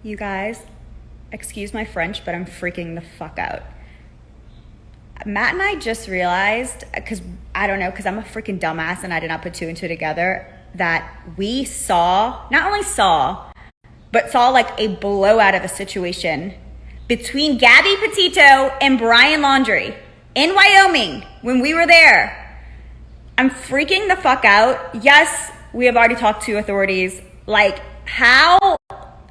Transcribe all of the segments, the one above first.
You guys, excuse my French, but I'm freaking the fuck out. Matt and I just realized, because I'm a freaking dumbass and I did not put two and two together, that we not only saw like a blowout of a situation between Gabby Petito and Brian Laundrie in Wyoming when we were there. I'm freaking the fuck out. Yes, we have already talked to authorities. Like, how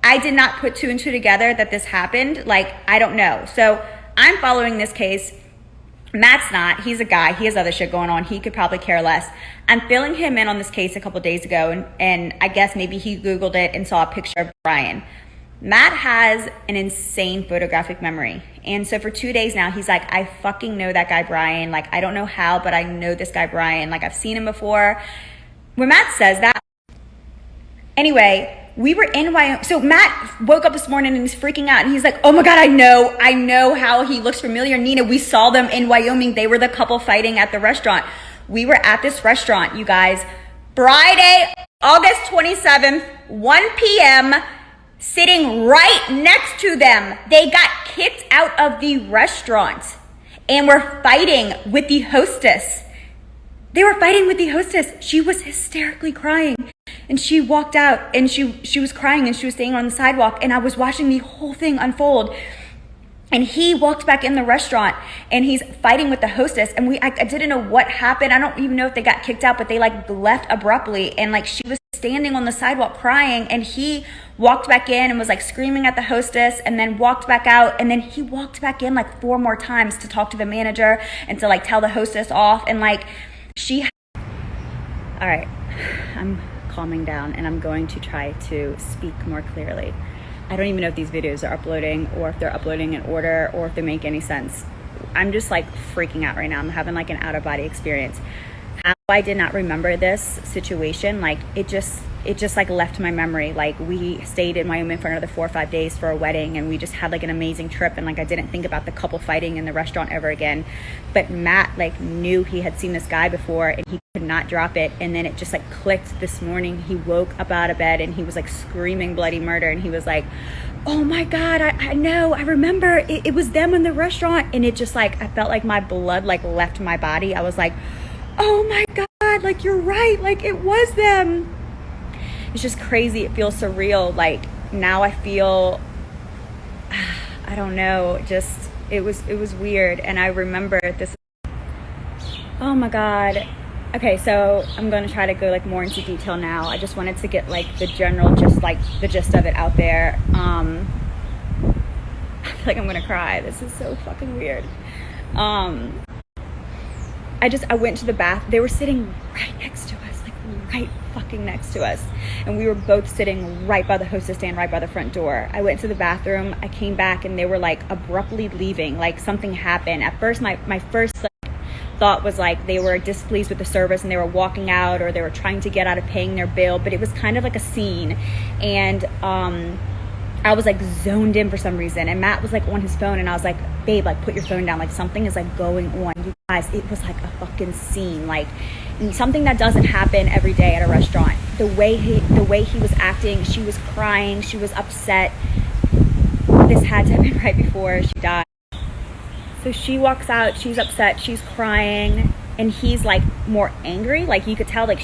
I did not put two and two together that this happened, like, I don't know. So I'm following this case. Matt's not. He's a guy. He has other shit going on. He could probably care less. I'm filling him in on this case a couple days ago, and I guess maybe he Googled it and saw a picture of Brian. Matt has an insane photographic memory. And so for 2 days now, he's like, I fucking know that guy Brian. Like, I don't know how, but I know this guy Brian. Like, I've seen him before. When Matt says that, anyway, we were in Wyoming. So Matt woke up this morning and he's freaking out. And he's like, oh my God, I know how he looks familiar. Nina, we saw them in Wyoming. They were the couple fighting at the restaurant. We were at this restaurant, you guys. Friday, August 27th, 1 p.m., sitting right next to them. They got kicked out of the restaurant and were fighting with the hostess. They were fighting with the hostess. She was hysterically crying. And she walked out and she was crying and she was staying on the sidewalk, and I was watching the whole thing unfold. And he walked back in the restaurant and he's fighting with the hostess, and I didn't know what happened. I don't even know if they got kicked out, but they like left abruptly, and like she was standing on the sidewalk crying, and he walked back in and was like screaming at the hostess, and then walked back out, and then he walked back in like 4 more times to talk to the manager and to like tell the hostess off, and like all right, I'm calming down and I'm going to try to speak more clearly. I don't even know if these videos are uploading or if they're uploading in order or if they make any sense. I'm just like freaking out right now. I'm having like an out of body experience. How I did not remember this situation, like it just like left my memory. Like, we stayed in Wyoming for another 4 or 5 days for a wedding, and we just had like an amazing trip, and like I didn't think about the couple fighting in the restaurant ever again. But Matt like knew he had seen this guy before and he could not drop it, and then it just like clicked this morning. He woke up out of bed and he was like screaming bloody murder, and he was like, oh my God, I know, I remember it was them in the restaurant. And it just like, I felt like my blood like left my body. I was like, oh my God, like you're right, like it was them. It's just crazy. It feels surreal. Like now I feel, I don't know, just it was weird. And I remember this. Oh my God. Okay, so I'm going to try to go like more into detail now. I just wanted to get like the general, just like the gist of it out there. I feel like I'm going to cry. This is so fucking weird. I went to the bath. They were sitting right next to us, like right fucking next to us. And we were both sitting right by the hostess stand, right by the front door. I went to the bathroom. I came back and they were like abruptly leaving. Like something happened. At first, my first thought was like they were displeased with the service and they were walking out, or they were trying to get out of paying their bill. But it was kind of like a scene. And I was like zoned in for some reason, and Matt was like on his phone, and I was like, babe, like put your phone down, like something is like going on. You guys, it was like a fucking scene, like something that doesn't happen every day at a restaurant. The way he was acting, she was crying, she was upset. This had to have been right before she died. So she walks out, she's upset, she's crying, and he's like more angry. Like you could tell like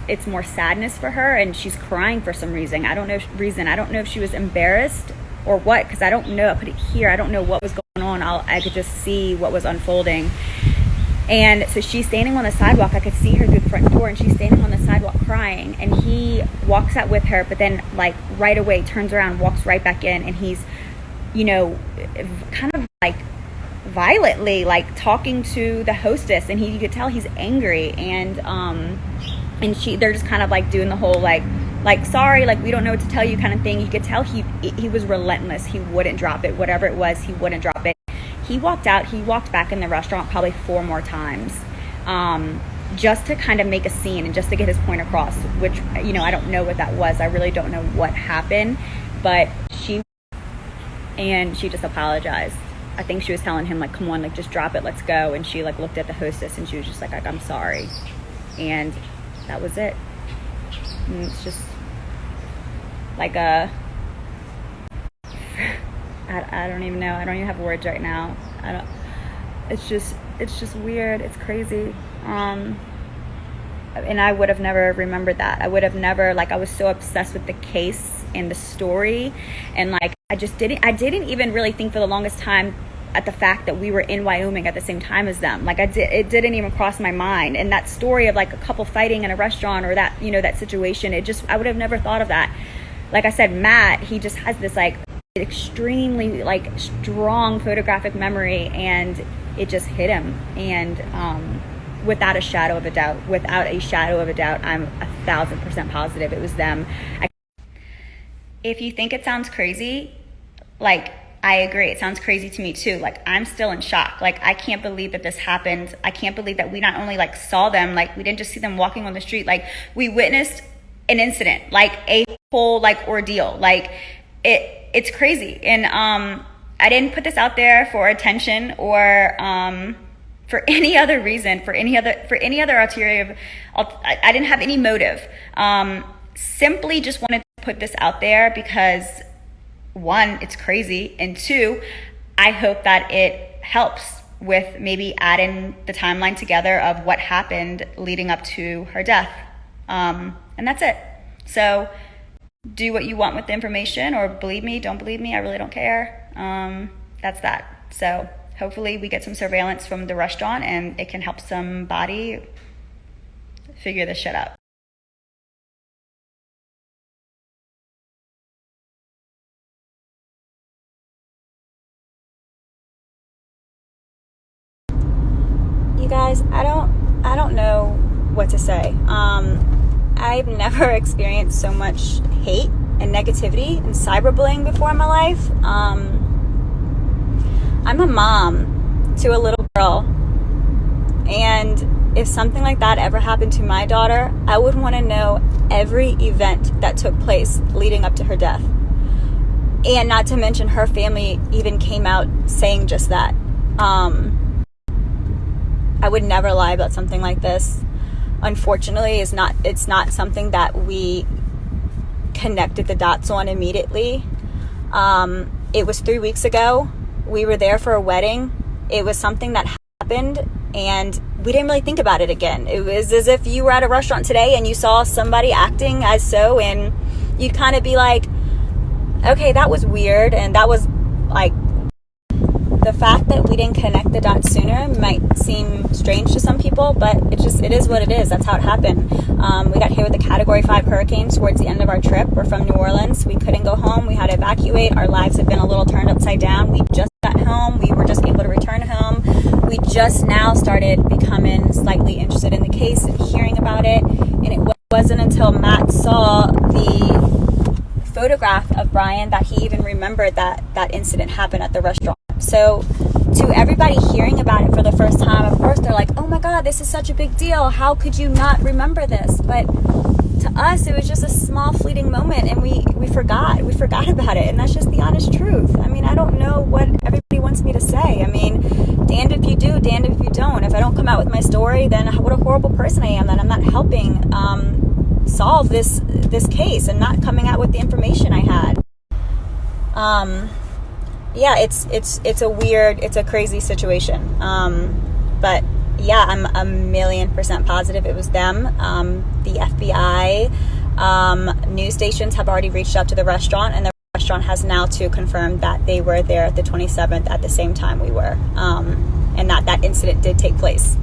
it's more sadness for her, and she's crying for some reason. I don't know if she was embarrassed or what, because I don't know. I couldn't hear. I don't know what was going on. I could just see what was unfolding. And so she's standing on the sidewalk. I could see her through the front door, and she's standing on the sidewalk crying, and he walks out with her, but then like right away turns around, walks right back in, and he's, you know, kind of like violently like talking to the hostess, and you could tell he's angry, and they're just kind of like doing the whole like sorry, like we don't know what to tell you kind of thing. You could tell he was relentless. He wouldn't drop it. Whatever it was, he wouldn't drop it. He walked out. He walked back in the restaurant probably 4 more times, just to kind of make a scene and just to get his point across, which, you know, I don't know what that was. I really don't know what happened, but she just apologized. I think she was telling him like, come on, like just drop it, let's go. And she like looked at the hostess and she was just like I'm sorry. And that was it. And it's just like I don't even know. I don't even have words right now. It's just weird. It's crazy. And I would have never remembered that. I would have never, like, I was so obsessed with the case and the story, and like I didn't even really think for the longest time at the fact that we were in Wyoming at the same time as them. Like, it didn't even cross my mind. And that story of like a couple fighting in a restaurant, or that, you know, that situation, I would have never thought of that. Like I said, Matt, he just has this like extremely like strong photographic memory, and it just hit him. And without a shadow of a doubt, I'm 1,000% positive it was them. If you think it sounds crazy, like, I agree. It sounds crazy to me too. Like, I'm still in shock. Like, I can't believe that this happened. I can't believe that we not only like saw them, like we didn't just see them walking on the street, like we witnessed an incident, like a whole like ordeal. Like, it's crazy. And I didn't put this out there for attention or for any other reason, for any other ulterior. I didn't have any motive. Simply just wanted to put this out there because, one, it's crazy, and two, I hope that it helps with maybe adding the timeline together of what happened leading up to her death. And that's it. So do what you want with the information, or believe me, don't believe me, I really don't care. That's that. So hopefully we get some surveillance from the restaurant and it can help somebody figure this shit out. You guys, I don't know what to say. I've never experienced so much hate and negativity and cyberbullying before in my life. I'm a mom to a little girl, and if something like that ever happened to my daughter, I would want to know every event that took place leading up to her death. And not to mention, her family even came out saying just that. I would never lie about something like this. Unfortunately, it's not something that we connected the dots on immediately. It was 3 weeks ago. We were there for a wedding. It was something that happened, and we didn't really think about it again. It was as if you were at a restaurant today and you saw somebody acting as so, and you'd kind of be like, okay, that was weird. And that was like, the fact that we didn't connect the dots sooner might seem strange to some people, but it is what it is. That's how it happened. We got hit with a Category 5 hurricane towards the end of our trip. We're from New Orleans. We couldn't go home. We had to evacuate. Our lives have been a little turned upside down. We just got home. We were just able to return home. We just now started becoming slightly interested in the case and hearing about it. And it wasn't until Matt saw the photograph of Brian that he even remembered that incident happened at the restaurant. So to everybody hearing about it for the first time, of course they're like, oh my God, this is such a big deal. How could you not remember this? But to us, it was just a small fleeting moment, and we forgot about it. And that's just the honest truth. I mean, I don't know what everybody wants me to say. I mean, damned if you do, damned if you don't. If I don't come out with my story, then what a horrible person I am that I'm not helping solve this case and not coming out with the information I had. Yeah, it's a crazy situation. But yeah, I'm 1,000,000% positive it was them. The FBI, news stations have already reached out to the restaurant, and the restaurant has now to confirm that they were there at the 27th at the same time we were, and that incident did take place.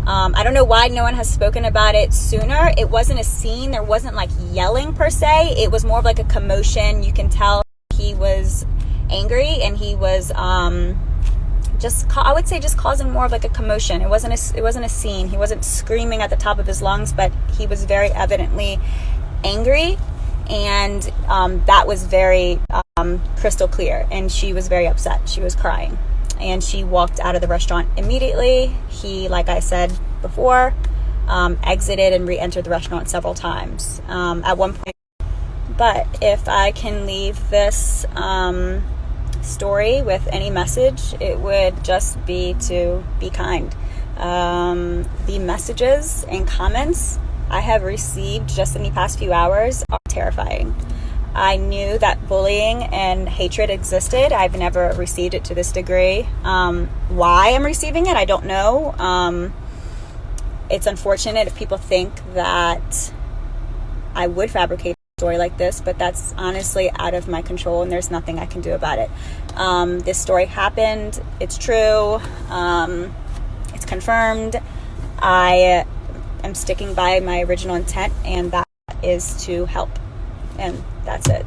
I don't know why no one has spoken about it sooner. It wasn't a scene. There wasn't like yelling per se. It was more of like a commotion. You can tell he was angry, and he was I would say just causing more of like a commotion. It wasn't a scene. He wasn't screaming at the top of his lungs, but he was very evidently angry, and that was very crystal clear. And she was very upset. She was crying, and she walked out of the restaurant immediately. He, like I said before, exited and re-entered the restaurant several times at one point. But if I can leave this story with any message, it would just be to be kind. The messages and comments I have received just in the past few hours are terrifying. I knew that bullying and hatred existed. I've never received it to this degree. Why I'm receiving it, I don't know. It's unfortunate if people think that I would fabricate a story like this, but that's honestly out of my control, and there's nothing I can do about it. This story happened. It's true. It's confirmed. I am sticking by my original intent, and that is to help. And that's it.